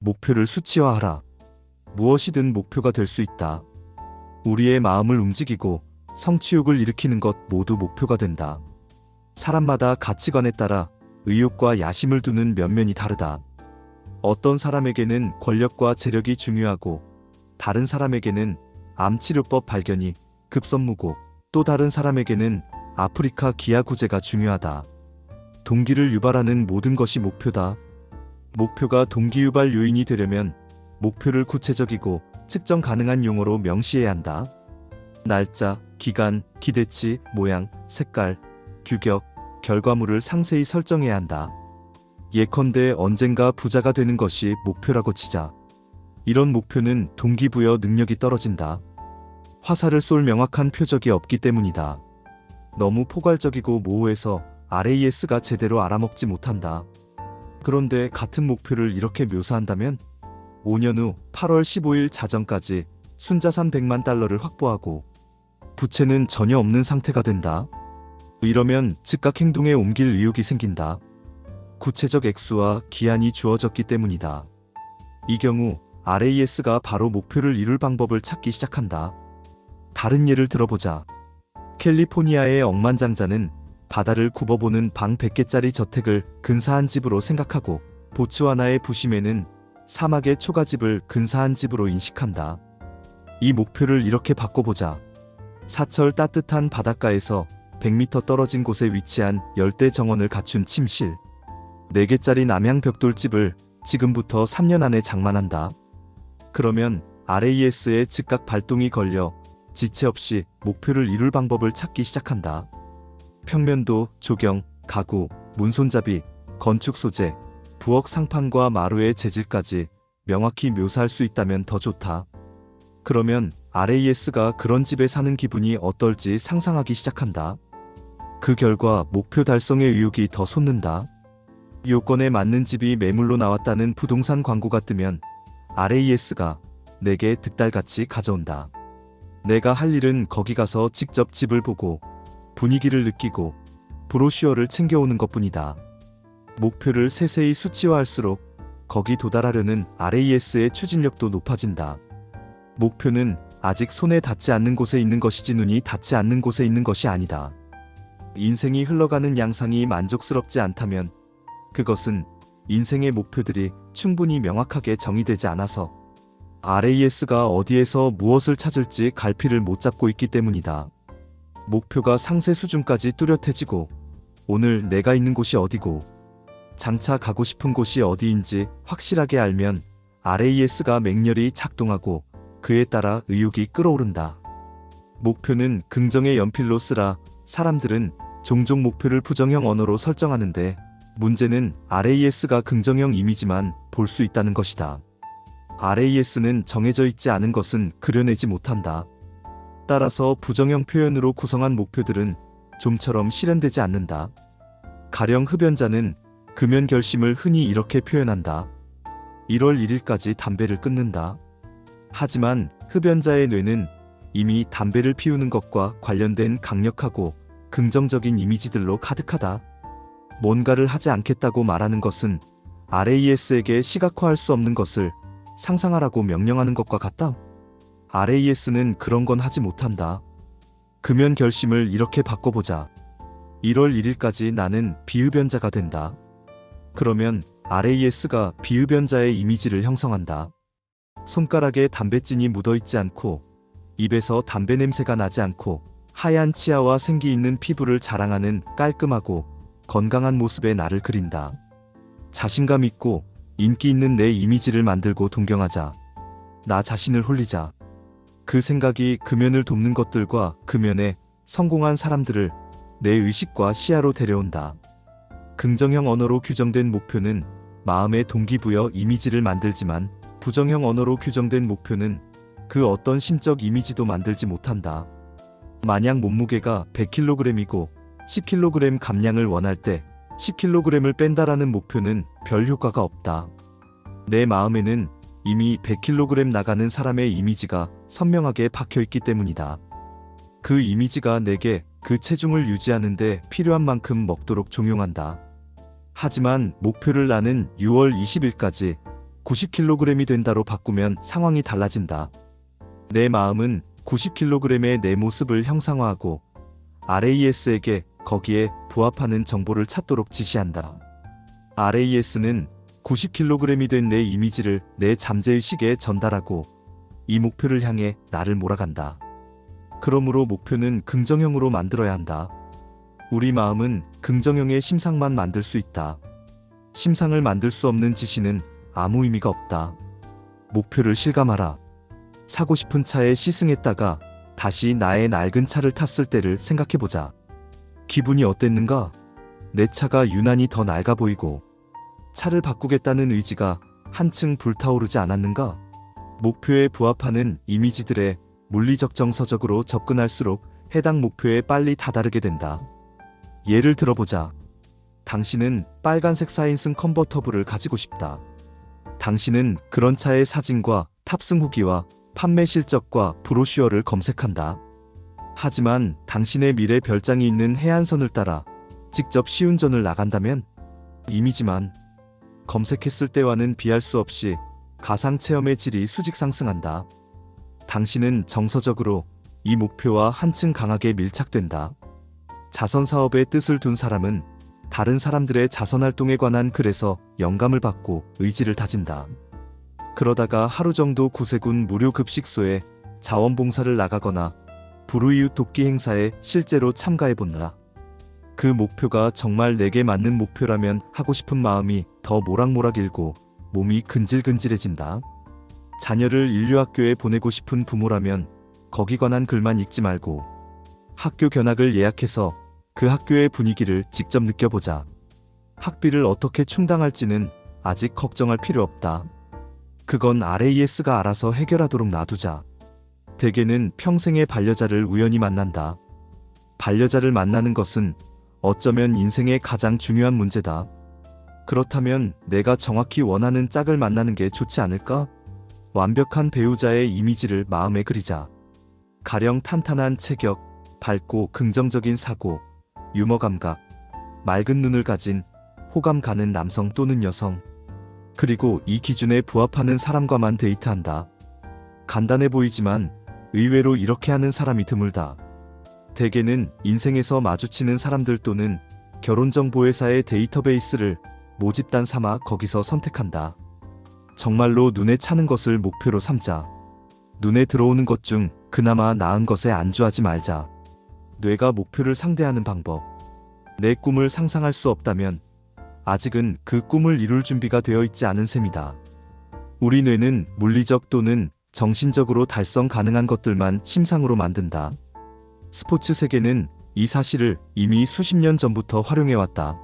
목표를 수치화하라. 무엇이든 목표가 될 수 있다. 우리의 마음을 움직이고 성취욕을 일으키는 것 모두 목표가 된다. 사람마다 가치관에 따라 의욕과 야심을 두는 면면이 다르다. 어떤 사람에게는 권력과 재력이 중요하고 다른 사람에게는 암치료법 발견이 급선무고 또 다른 사람에게는 아프리카 기아 구제가 중요하다. 동기를 유발하는 모든 것이 목표다. 목표가 동기 유발 요인이 되려면 목표를 구체적이고 측정 가능한 용어로 명시해야 한다. 날짜, 기간, 기대치, 모양, 색깔, 규격, 결과물을 상세히 설정해야 한다. 예컨대 언젠가 부자가 되는 것이 목표라고 치자. 이런 목표는 동기부여 능력이 떨어진다. 화살을 쏠 명확한 표적이 없기 때문이다. 너무 포괄적이고 모호해서 RAS가 제대로 알아먹지 못한다. 그런데 같은 목표를 이렇게 묘사한다면 5년 후 8월 15일 자정까지 순자산 100만 달러를 확보하고 부채는 전혀 없는 상태가 된다. 이러면 즉각 행동에 옮길 의욕이 생긴다. 구체적 액수와 기한이 주어졌기 때문이다. 이 경우 RAS가 바로 목표를 이룰 방법을 찾기 시작한다. 다른 예를 들어보자. 캘리포니아의 억만장자는 바다를 굽어보는 방 100개짜리 저택을 근사한 집으로 생각하고 보츠와나의 부심에는 사막의 초가집을 근사한 집으로 인식한다. 이 목표를 이렇게 바꿔보자. 사철 따뜻한 바닷가에서 100m 떨어진 곳에 위치한 열대 정원을 갖춘 침실 4개짜리 남향 벽돌집을 지금부터 3년 안에 장만한다. 그러면 RAS에 즉각 발동이 걸려 지체 없이 목표를 이룰 방법을 찾기 시작한다. 평면도, 조경, 가구, 문손잡이, 건축 소재, 부엌 상판과 마루의 재질까지 명확히 묘사할 수 있다면 더 좋다. 그러면 RAS가 그런 집에 사는 기분이 어떨지 상상하기 시작한다. 그 결과 목표 달성의 의욕이 더 솟는다. 요건에 맞는 집이 매물로 나왔다는 부동산 광고가 뜨면 RAS가 내게 득달같이 가져온다. 내가 할 일은 거기 가서 직접 집을 보고 분위기를 느끼고 브로슈어를 챙겨오는 것뿐이다. 목표를 세세히 수치화할수록 거기 도달하려는 RAS의 추진력도 높아진다. 목표는 아직 손에 닿지 않는 곳에 있는 것이지 눈이 닿지 않는 곳에 있는 것이 아니다. 인생이 흘러가는 양상이 만족스럽지 않다면 그것은 인생의 목표들이 충분히 명확하게 정의되지 않아서 RAS가 어디에서 무엇을 찾을지 갈피를 못 잡고 있기 때문이다. 목표가 상세 수준까지 뚜렷해지고 오늘 내가 있는 곳이 어디고 장차 가고 싶은 곳이 어디인지 확실하게 알면 RAS가 맹렬히 작동하고 그에 따라 의욕이 끓어오른다. 목표는 긍정의 연필로 쓰라. 사람들은 종종 목표를 부정형 언어로 설정하는데 문제는 RAS가 긍정형 이미지만 볼 수 있다는 것이다. RAS는 정해져 있지 않은 것은 그려내지 못한다. 따라서 부정형 표현으로 구성한 목표들은 좀처럼 실현되지 않는다. 가령 흡연자는 금연 결심을 흔히 이렇게 표현한다. 1월 1일까지 담배를 끊는다. 하지만 흡연자의 뇌는 이미 담배를 피우는 것과 관련된 강력하고 긍정적인 이미지들로 가득하다. 뭔가를 하지 않겠다고 말하는 것은 RAS에게 시각화할 수 없는 것을 상상하라고 명령하는 것과 같다. RAS는 그런 건 하지 못한다. 금연 결심을 이렇게 바꿔보자. 1월 1일까지 나는 비흡연자가 된다. 그러면 RAS가 비흡연자의 이미지를 형성한다. 손가락에 담뱃진이 묻어있지 않고 입에서 담배 냄새가 나지 않고 하얀 치아와 생기 있는 피부를 자랑하는 깔끔하고 건강한 모습의 나를 그린다. 자신감 있고 인기 있는 내 이미지를 만들고 동경하자. 나 자신을 홀리자. 그 생각이 금연을 돕는 것들과 금연에 성공한 사람들을 내 의식과 시야로 데려온다. 긍정형 언어로 규정된 목표는 마음의 동기부여 이미지를 만들지만 부정형 언어로 규정된 목표는 그 어떤 심적 이미지도 만들지 못한다. 만약 몸무게가 100kg이고 10kg 감량을 원할 때 10kg을 뺀다라는 목표는 별 효과가 없다. 내 마음에는 이미 100kg 나가는 사람의 이미지가 선명하게 박혀있기 때문이다. 그 이미지가 내게 그 체중을 유지하는 데 필요한 만큼 먹도록 종용한다. 하지만 목표를 나는 6월 20일까지 90kg이 된다로 바꾸면 상황이 달라진다. 내 마음은 90kg의 내 모습을 형상화하고 RAS에게 거기에 부합하는 정보를 찾도록 지시한다. RAS는 90kg이 된 내 이미지를 내 잠재의식에 전달하고 이 목표를 향해 나를 몰아간다. 그러므로 목표는 긍정형으로 만들어야 한다. 우리 마음은 긍정형의 심상만 만들 수 있다. 심상을 만들 수 없는 지시는 아무 의미가 없다. 목표를 실감하라. 사고 싶은 차에 시승했다가 다시 나의 낡은 차를 탔을 때를 생각해보자. 기분이 어땠는가? 내 차가 유난히 더 낡아 보이고 차를 바꾸겠다는 의지가 한층 불타오르지 않았는가? 목표에 부합하는 이미지들에 물리적 정서적으로 접근할수록 해당 목표에 빨리 다다르게 된다. 예를 들어보자. 당신은 빨간색 4인승 컨버터블을 가지고 싶다. 당신은 그런 차의 사진과 탑승 후기와 판매 실적과 브로슈어를 검색한다. 하지만 당신의 미래 별장이 있는 해안선을 따라 직접 시운전을 나간다면 이미지만 검색했을 때와는 비할 수 없이 가상 체험의 질이 수직 상승한다. 당신은 정서적으로 이 목표와 한층 강하게 밀착된다. 자선 사업에 뜻을 둔 사람은 다른 사람들의 자선 활동에 관한 글에서 영감을 받고 의지를 다진다. 그러다가 하루 정도 구세군 무료 급식소에 자원봉사를 나가거나 불우이웃 돕기 행사에 실제로 참가해본다. 그 목표가 정말 내게 맞는 목표라면 하고 싶은 마음이 더 모락모락 일고 몸이 근질근질해진다. 자녀를 인류학교에 보내고 싶은 부모라면 거기 관한 글만 읽지 말고 학교 견학을 예약해서 그 학교의 분위기를 직접 느껴보자. 학비를 어떻게 충당할지는 아직 걱정할 필요 없다. 그건 RAS가 알아서 해결하도록 놔두자. 대개는 평생의 반려자를 우연히 만난다. 반려자를 만나는 것은 어쩌면 인생의 가장 중요한 문제다. 그렇다면 내가 정확히 원하는 짝을 만나는 게 좋지 않을까? 완벽한 배우자의 이미지를 마음에 그리자. 가령 탄탄한 체격, 밝고 긍정적인 사고, 유머 감각, 맑은 눈을 가진 호감 가는 남성 또는 여성. 그리고 이 기준에 부합하는 사람과만 데이트한다. 간단해 보이지만 의외로 이렇게 하는 사람이 드물다. 대개는 인생에서 마주치는 사람들 또는 결혼정보회사의 데이터베이스를 모집단 삼아 거기서 선택한다. 정말로 눈에 차는 것을 목표로 삼자. 눈에 들어오는 것 중 그나마 나은 것에 안주하지 말자. 뇌가 목표를 상대하는 방법. 내 꿈을 상상할 수 없다면 아직은 그 꿈을 이룰 준비가 되어 있지 않은 셈이다. 우리 뇌는 물리적 또는 정신적으로 달성 가능한 것들만 심상으로 만든다. 스포츠 세계는 이 사실을 이미 수십 년 전부터 활용해왔다.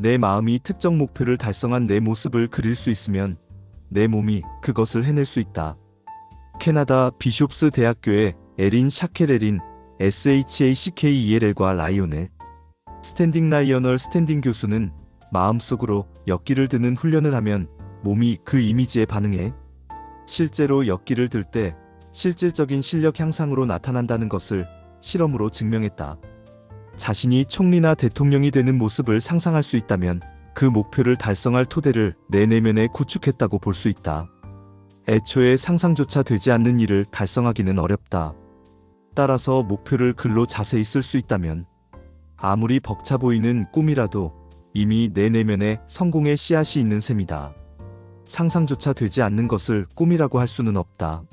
내 마음이 특정 목표를 달성한 내 모습을 그릴 수 있으면 내 몸이 그것을 해낼 수 있다. 캐나다 비숍스 대학교의 에린 샤켈에린 SHACKELL과 라이오넬 스탠딩 라이어널 스탠딩 교수는 마음속으로 역기를 드는 훈련을 하면 몸이 그 이미지에 반응해 실제로 역기를 들 때 실질적인 실력 향상으로 나타난다는 것을 실험으로 증명했다. 자신이 총리나 대통령이 되는 모습을 상상할 수 있다면 그 목표를 달성할 토대를 내 내면에 구축했다고 볼 수 있다. 애초에 상상조차 되지 않는 일을 달성하기는 어렵다. 따라서 목표를 글로 자세히 쓸 수 있다면 아무리 벅차 보이는 꿈이라도 이미 내 내면에 성공의 씨앗이 있는 셈이다. 상상조차 되지 않는 것을 꿈이라고 할 수는 없다.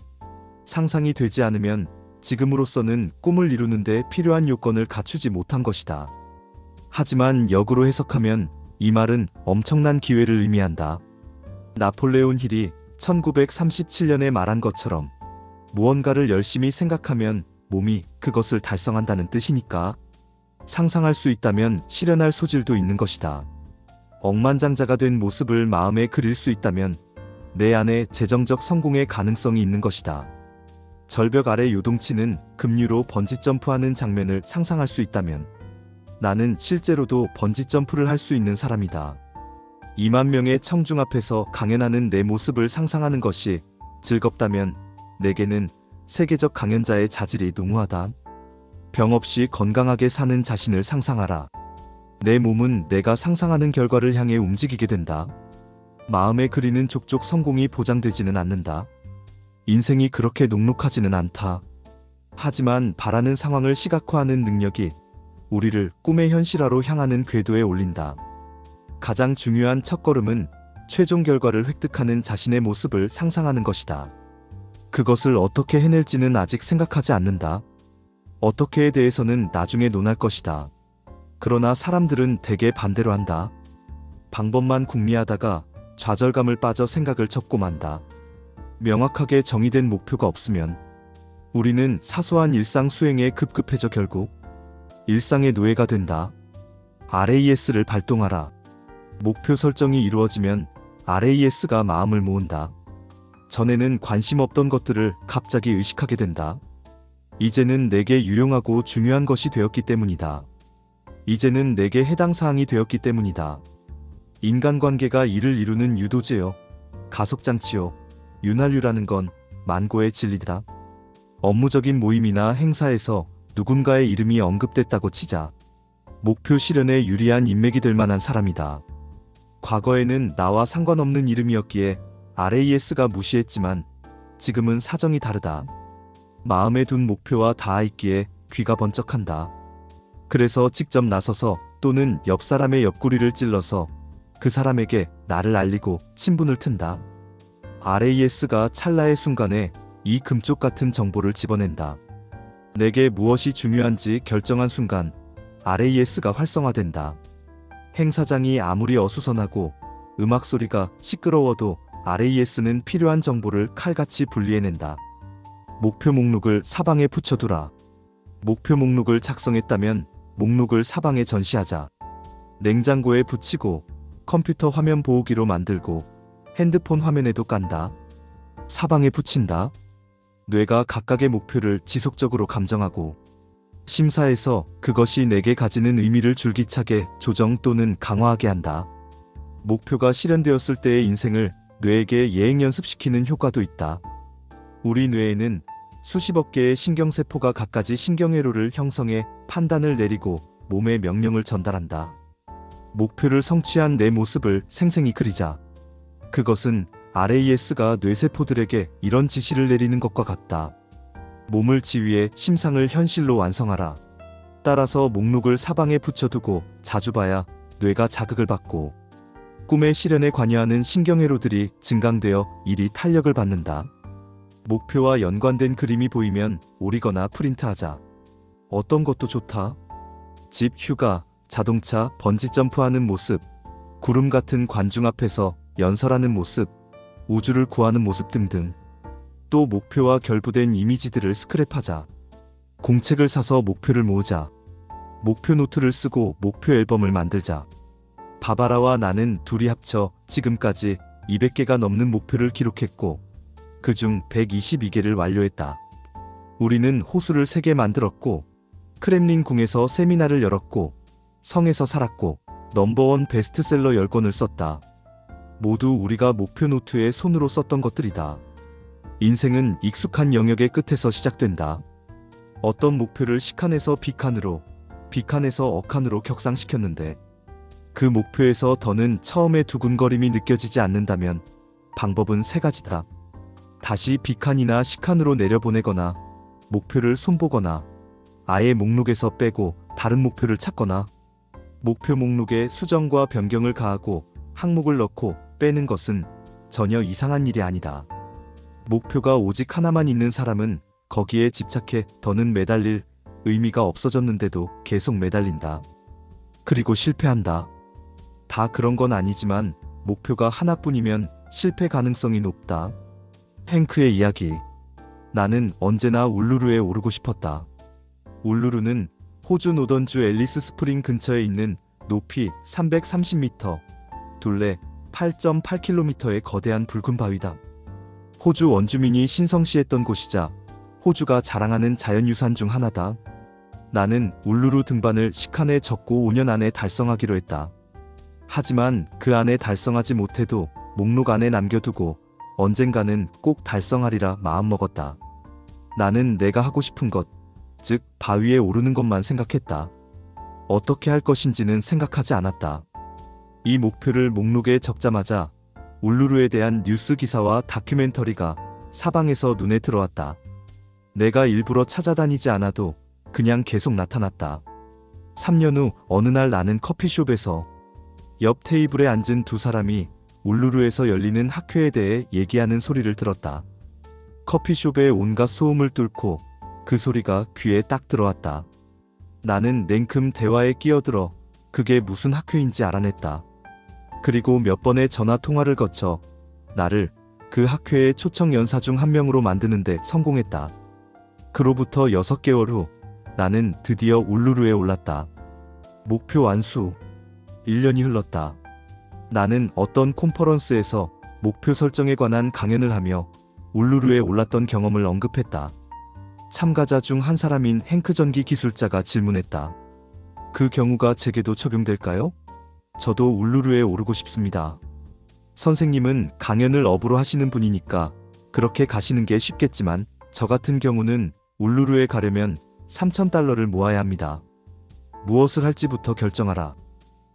상상이 되지 않으면 지금으로서는 꿈을 이루는데 필요한 요건을 갖추지 못한 것이다. 하지만 역으로 해석하면 이 말은 엄청난 기회를 의미한다. 나폴레온 힐이 1937년에 말한 것처럼 무언가를 열심히 생각하면 몸이 그것을 달성한다는 뜻이니까 상상할 수 있다면 실현할 소질도 있는 것이다. 억만장자가 된 모습을 마음에 그릴 수 있다면 내 안에 재정적 성공의 가능성이 있는 것이다. 절벽 아래 요동치는 급류로 번지점프하는 장면을 상상할 수 있다면 나는 실제로도 번지점프를 할 수 있는 사람이다. 2만 명의 청중 앞에서 강연하는 내 모습을 상상하는 것이 즐겁다면 내게는 세계적 강연자의 자질이 농후하다. 병 없이 건강하게 사는 자신을 상상하라. 내 몸은 내가 상상하는 결과를 향해 움직이게 된다. 마음에 그리는 족족 성공이 보장되지는 않는다. 인생이 그렇게 녹록하지는 않다. 하지만 바라는 상황을 시각화하는 능력이 우리를 꿈의 현실화로 향하는 궤도에 올린다. 가장 중요한 첫걸음은 최종 결과를 획득하는 자신의 모습을 상상하는 것이다. 그것을 어떻게 해낼지는 아직 생각하지 않는다. 어떻게에 대해서는 나중에 논할 것이다. 그러나 사람들은 대개 반대로 한다. 방법만 궁리하다가 좌절감을 빠져 생각을 접고 만다. 명확하게 정의된 목표가 없으면 우리는 사소한 일상 수행에 급급해져 결국 일상의 노예가 된다. RAS를 발동하라. 목표 설정이 이루어지면 RAS가 마음을 모은다. 전에는 관심 없던 것들을 갑자기 의식하게 된다. 이제는 내게 유용하고 중요한 것이 되었기 때문이다. 이제는 내게 해당 사항이 되었기 때문이다. 인간관계가 이를 이루는 유도제요, 가속장치요, 윤활유라는 건 만고의 진리다. 업무적인 모임이나 행사에서 누군가의 이름이 언급됐다고 치자. 목표 실현에 유리한 인맥이 될 만한 사람이다. 과거에는 나와 상관없는 이름이었기에 RAS가 무시했지만 지금은 사정이 다르다. 마음에 둔 목표와 닿아있기에 귀가 번쩍한다. 그래서 직접 나서서 또는 옆 사람의 옆구리를 찔러서 그 사람에게 나를 알리고 친분을 튼다. RAS가 찰나의 순간에 이 금쪽 같은 정보를 집어낸다. 내게 무엇이 중요한지 결정한 순간 RAS가 활성화된다. 행사장이 아무리 어수선하고 음악 소리가 시끄러워도 RAS는 필요한 정보를 칼같이 분리해낸다. 목표 목록을 사방에 붙여두라. 목표 목록을 작성했다면 목록을 사방에 전시하자. 냉장고에 붙이고 컴퓨터 화면 보호기로 만들고 핸드폰 화면에도 깐다. 사방에 붙인다. 뇌가 각각의 목표를 지속적으로 감정하고 심사해서 그것이 내게 가지는 의미를 줄기차게 조정 또는 강화하게 한다. 목표가 실현되었을 때의 인생을 뇌에게 예행 연습시키는 효과도 있다. 우리 뇌에는 수십억 개의 신경세포가 갖가지 신경회로를 형성해 판단을 내리고 몸에 명령을 전달한다. 목표를 성취한 내 모습을 생생히 그리자. 그것은 RAS가 뇌세포들에게 이런 지시를 내리는 것과 같다. 몸을 지휘해 심상을 현실로 완성하라. 따라서 목록을 사방에 붙여두고 자주 봐야 뇌가 자극을 받고 꿈의 실현에 관여하는 신경회로들이 증강되어 일이 탄력을 받는다. 목표와 연관된 그림이 보이면 오리거나 프린트하자. 어떤 것도 좋다. 집, 휴가, 자동차, 번지점프하는 모습, 구름 같은 관중 앞에서 연설하는 모습, 우주를 구하는 모습 등등. 또 목표와 결부된 이미지들을 스크랩하자. 공책을 사서 목표를 모으자. 목표 노트를 쓰고 목표 앨범을 만들자. 바바라와 나는 둘이 합쳐 지금까지 200개가 넘는 목표를 기록했고 그중 122개를 완료했다. 우리는 호수를 3개 만들었고 크렘린 궁에서 세미나를 열었고 성에서 살았고 넘버원 베스트셀러 10권을 썼다. 모두 우리가 목표 노트에 손으로 썼던 것들이다. 인생은 익숙한 영역의 끝에서 시작된다. 어떤 목표를 식칸에서 비칸으로, 비칸에서 억칸으로 격상시켰는데 그 목표에서 더는 처음에 두근거림이 느껴지지 않는다면 방법은 3가지다. 다시 비칸이나 식칸으로 내려보내거나 목표를 손보거나 아예 목록에서 빼고 다른 목표를 찾거나 목표 목록에 수정과 변경을 가하고 항목을 넣고 빼는 것은 전혀 이상한 일이 아니다. 목표가 오직 하나만 있는 사람은 거기에 집착해 더는 매달릴 의미가 없어졌는데도 계속 매달린다. 그리고 실패한다. 다 그런 건 아니지만 목표가 하나뿐이면 실패 가능성이 높다. 행크의 이야기. 나는 언제나 울루루에 오르고 싶었다. 울루루는 호주 노던주 앨리스 스프링 근처에 있는 높이 330m, 둘레 8.8km의 거대한 붉은 바위다. 호주 원주민이 신성시했던 곳이자 호주가 자랑하는 자연유산 중 하나다. 나는 울루루 등반을 식칸에 적고 5년 안에 달성하기로 했다. 하지만 그 안에 달성하지 못해도 목록 안에 남겨두고 언젠가는 꼭 달성하리라 마음먹었다. 나는 내가 하고 싶은 것, 즉 바위에 오르는 것만 생각했다. 어떻게 할 것인지는 생각하지 않았다. 이 목표를 목록에 적자마자 울루루에 대한 뉴스 기사와 다큐멘터리가 사방에서 눈에 들어왔다. 내가 일부러 찾아다니지 않아도 그냥 계속 나타났다. 3년 후 어느 날 나는 커피숍에서 옆 테이블에 앉은 두 사람이 울루루에서 열리는 학회에 대해 얘기하는 소리를 들었다. 커피숍의 온갖 소음을 뚫고 그 소리가 귀에 딱 들어왔다. 나는 냉큼 대화에 끼어들어 그게 무슨 학회인지 알아냈다. 그리고 몇 번의 전화 통화를 거쳐 나를 그 학회의 초청 연사 중 한 명으로 만드는데 성공했다. 그로부터 6개월 후 나는 드디어 울루루에 올랐다. 목표 완수. 1년이 흘렀다. 나는 어떤 콘퍼런스에서 목표 설정에 관한 강연을 하며 울루루에 올랐던 경험을 언급했다. 참가자 중 한 사람인 행크 전기 기술자가 질문했다. 그 경우가 제게도 적용될까요? 저도 울루루에 오르고 싶습니다. 선생님은 강연을 업으로 하시는 분이니까 그렇게 가시는 게 쉽겠지만 저 같은 경우는 울루루에 가려면 $3,000를 모아야 합니다. 무엇을 할지부터 결정하라.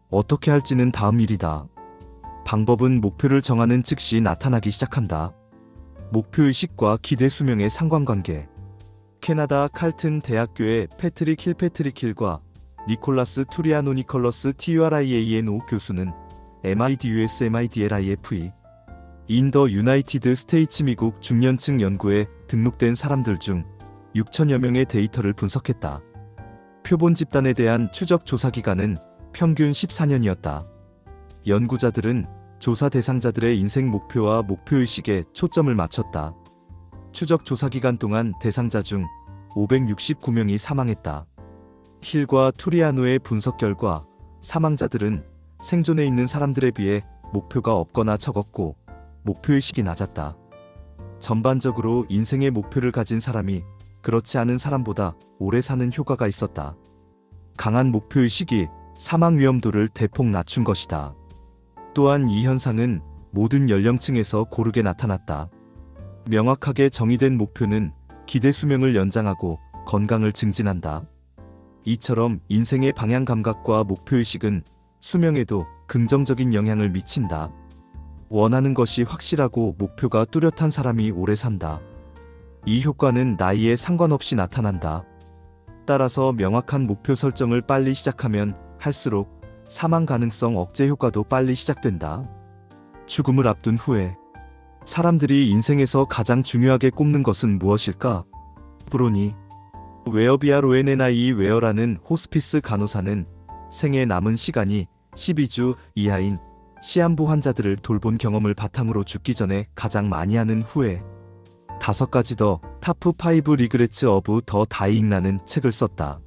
어떻게 할지는 다음 일이다. 방법은 목표를 정하는 즉시 나타나기 시작한다. 목표의식과 기대 수명의 상관관계. 캐나다 칼튼 대학교의 패트릭 힐과 니콜라스 투리아노 니컬러스 TURIANO 교수는 MIDUS MIDLIFE 인더 유나이티드 스테이츠 미국 중년층 연구에 등록된 사람들 중 6천여 명의 데이터를 분석했다. 표본 집단에 대한 추적 조사 기간은 평균 14년이었다. 연구자들은 조사 대상자들의 인생 목표와 목표의식에 초점을 맞췄다. 추적 조사 기간 동안 대상자 중 569명이 사망했다. 힐과 투리아노의 분석 결과 사망자들은 생존해 있는 사람들에 비해 목표가 없거나 적었고 목표의식이 낮았다. 전반적으로 인생의 목표를 가진 사람이 그렇지 않은 사람보다 오래 사는 효과가 있었다. 강한 목표의식이 사망 위험도를 대폭 낮춘 것이다. 또한 이 현상은 모든 연령층에서 고르게 나타났다. 명확하게 정의된 목표는 기대 수명을 연장하고 건강을 증진한다. 이처럼 인생의 방향 감각과 목표의식은 수명에도 긍정적인 영향을 미친다. 원하는 것이 확실하고 목표가 뚜렷한 사람이 오래 산다. 이 효과는 나이에 상관없이 나타난다. 따라서 명확한 목표 설정을 빨리 시작하면 할수록 사망 가능성 억제 효과도 빨리 시작된다. 죽음을 앞둔 후에 사람들이 인생에서 가장 중요하게 꼽는 것은 무엇일까? 브로니 웨어비아 로에네나이 웨어라는 호스피스 간호사는 생애 남은 시간이 12주 이하인 시한부 환자들을 돌본 경험을 바탕으로 죽기 전에 가장 많이 하는 후에 5가지 더 타프 5 리그레츠 어브 더 다이잉라는 책을 썼다.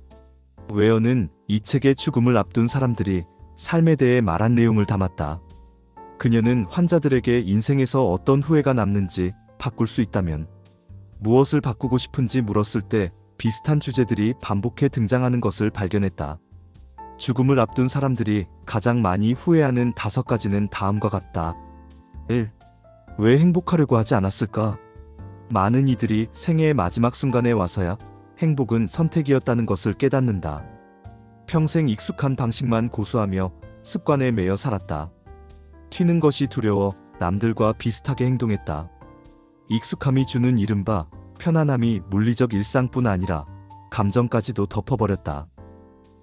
웨어는 이 책에 죽음을 앞둔 사람들이 삶에 대해 말한 내용을 담았다. 그녀는 환자들에게 인생에서 어떤 후회가 남는지 바꿀 수 있다면 무엇을 바꾸고 싶은지 물었을 때 비슷한 주제들이 반복해 등장하는 것을 발견했다. 죽음을 앞둔 사람들이 가장 많이 후회하는 5가지는 다음과 같다. 1. 왜 행복하려고 하지 않았을까? 많은 이들이 생애의 마지막 순간에 와서야 행복은 선택이었다는 것을 깨닫는다. 평생 익숙한 방식만 고수하며 습관에 매여 살았다. 튀는 것이 두려워 남들과 비슷하게 행동했다. 익숙함이 주는 이른바 편안함이 물리적 일상뿐 아니라 감정까지도 덮어버렸다.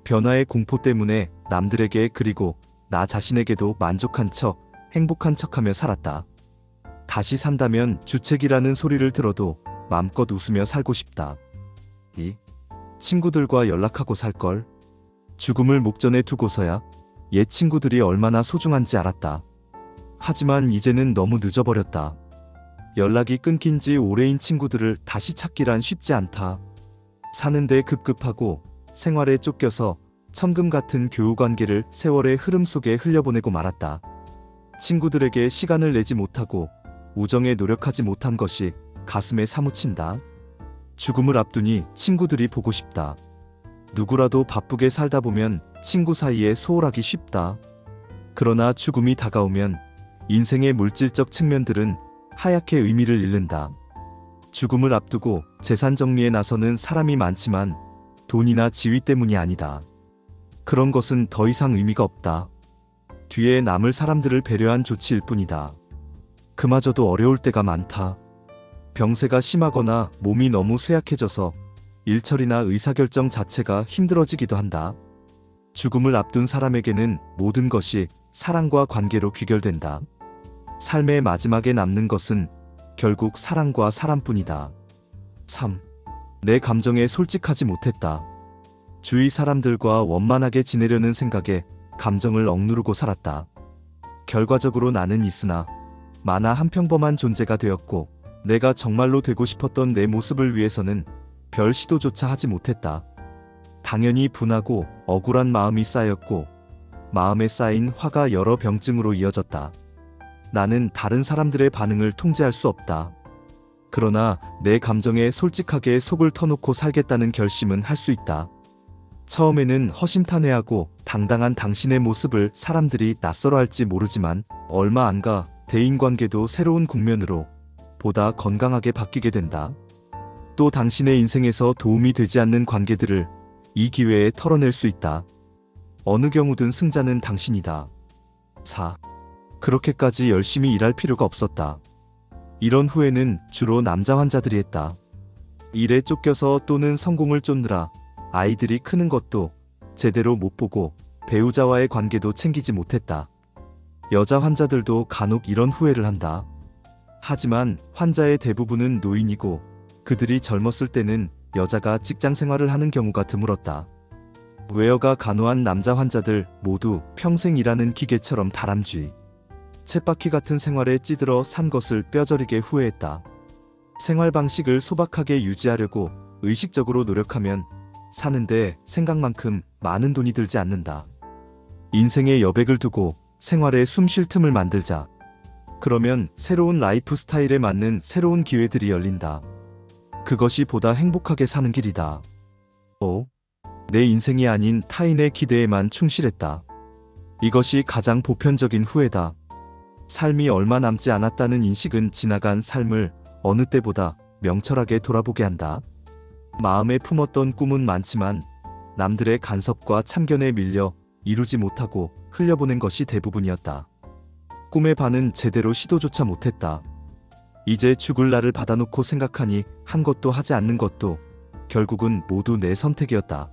변화의 공포 때문에 남들에게 그리고 나 자신에게도 만족한 척, 행복한 척하며 살았다. 다시 산다면 주책이라는 소리를 들어도 맘껏 웃으며 살고 싶다. 2. 친구들과 연락하고 살걸. 죽음을 목전에 두고서야 옛 친구들이 얼마나 소중한지 알았다. 하지만 이제는 너무 늦어버렸다. 연락이 끊긴 지 오래인 친구들을 다시 찾기란 쉽지 않다. 사는데 급급하고 생활에 쫓겨서 천금 같은 교우관계를 세월의 흐름 속에 흘려보내고 말았다. 친구들에게 시간을 내지 못하고 우정에 노력하지 못한 것이 가슴에 사무친다. 죽음을 앞두니 친구들이 보고 싶다. 누구라도 바쁘게 살다 보면 친구 사이에 소홀하기 쉽다. 그러나 죽음이 다가오면 인생의 물질적 측면들은 하얗게 의미를 잃는다. 죽음을 앞두고 재산 정리에 나서는 사람이 많지만 돈이나 지위 때문이 아니다. 그런 것은 더 이상 의미가 없다. 뒤에 남을 사람들을 배려한 조치일 뿐이다. 그마저도 어려울 때가 많다. 병세가 심하거나 몸이 너무 쇠약해져서 일처리나 의사결정 자체가 힘들어지기도 한다. 죽음을 앞둔 사람에게는 모든 것이 사랑과 관계로 귀결된다. 삶의 마지막에 남는 것은 결국 사랑과 사람뿐이다. 3. 내 감정에 솔직하지 못했다. 주위 사람들과 원만하게 지내려는 생각에 감정을 억누르고 살았다. 결과적으로 나는 있으나 마나 한 평범한 존재가 되었고, 내가 정말로 되고 싶었던 내 모습을 위해서는 별 시도조차 하지 못했다. 당연히 분하고 억울한 마음이 쌓였고, 마음에 쌓인 화가 여러 병증으로 이어졌다. 나는 다른 사람들의 반응을 통제할 수 없다. 그러나 내 감정에 솔직하게 속을 터놓고 살겠다는 결심은 할 수 있다. 처음에는 허심탄회하고 당당한 당신의 모습을 사람들이 낯설어할지 모르지만 얼마 안 가 대인관계도 새로운 국면으로 보다 건강하게 바뀌게 된다. 또 당신의 인생에서 도움이 되지 않는 관계들을 이 기회에 털어낼 수 있다. 어느 경우든 승자는 당신이다. 4. 그렇게까지 열심히 일할 필요가 없었다. 이런 후회는 주로 남자 환자들이 했다. 일에 쫓겨서 또는 성공을 쫓느라 아이들이 크는 것도 제대로 못 보고 배우자와의 관계도 챙기지 못했다. 여자 환자들도 간혹 이런 후회를 한다. 하지만 환자의 대부분은 노인이고 그들이 젊었을 때는 여자가 직장 생활을 하는 경우가 드물었다. 외여가 간호한 남자 환자들 모두 평생 일하는 기계처럼 다람쥐, 쳇바퀴 같은 생활에 찌들어 산 것을 뼈저리게 후회했다. 생활 방식을 소박하게 유지하려고 의식적으로 노력하면 사는데 생각만큼 많은 돈이 들지 않는다. 인생에 여백을 두고 생활에 숨 쉴 틈을 만들자. 그러면 새로운 라이프 스타일에 맞는 새로운 기회들이 열린다. 그것이 보다 행복하게 사는 길이다. 5. 내 인생이 아닌 타인의 기대에만 충실했다. 이것이 가장 보편적인 후회다. 삶이 얼마 남지 않았다는 인식은 지나간 삶을 어느 때보다 명철하게 돌아보게 한다. 마음에 품었던 꿈은 많지만 남들의 간섭과 참견에 밀려 이루지 못하고 흘려보낸 것이 대부분이었다. 꿈의 반은 제대로 시도조차 못했다. 이제 죽을 날을 받아놓고 생각하니 한 것도 하지 않는 것도 결국은 모두 내 선택이었다.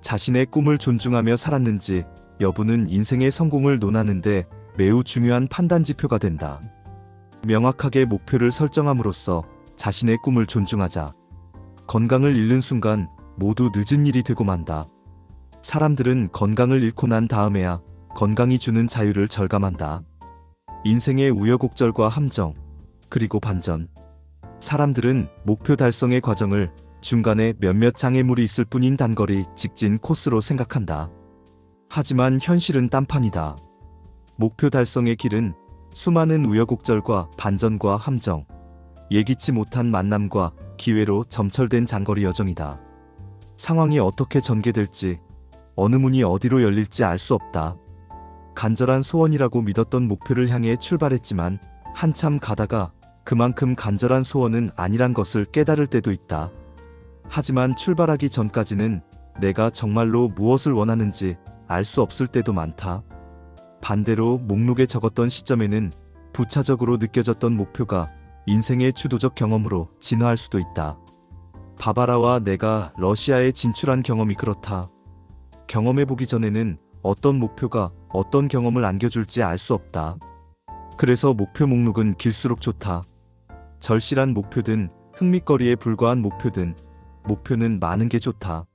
자신의 꿈을 존중하며 살았는지 여부는 인생의 성공을 논하는데 매우 중요한 판단 지표가 된다. 명확하게 목표를 설정함으로써 자신의 꿈을 존중하자. 건강을 잃는 순간 모두 늦은 일이 되고 만다. 사람들은 건강을 잃고 난 다음에야 건강이 주는 자유를 절감한다. 인생의 우여곡절과 함정, 그리고 반전. 사람들은 목표 달성의 과정을 중간에 몇몇 장애물이 있을 뿐인 단거리 직진 코스로 생각한다. 하지만 현실은 딴판이다. 목표 달성의 길은 수많은 우여곡절과 반전과 함정, 예기치 못한 만남과 기회로 점철된 장거리 여정이다. 상황이 어떻게 전개될지, 어느 문이 어디로 열릴지 알 수 없다. 간절한 소원이라고 믿었던 목표를 향해 출발했지만 한참 가다가 그만큼 간절한 소원은 아니란 것을 깨달을 때도 있다. 하지만 출발하기 전까지는 내가 정말로 무엇을 원하는지 알 수 없을 때도 많다. 반대로 목록에 적었던 시점에는 부차적으로 느껴졌던 목표가 인생의 주도적 경험으로 진화할 수도 있다. 바바라와 내가 러시아에 진출한 경험이 그렇다. 경험해보기 전에는 어떤 목표가 어떤 경험을 안겨줄지 알 수 없다. 그래서 목표 목록은 길수록 좋다. 절실한 목표든 흥미거리에 불과한 목표든 목표는 많은 게 좋다.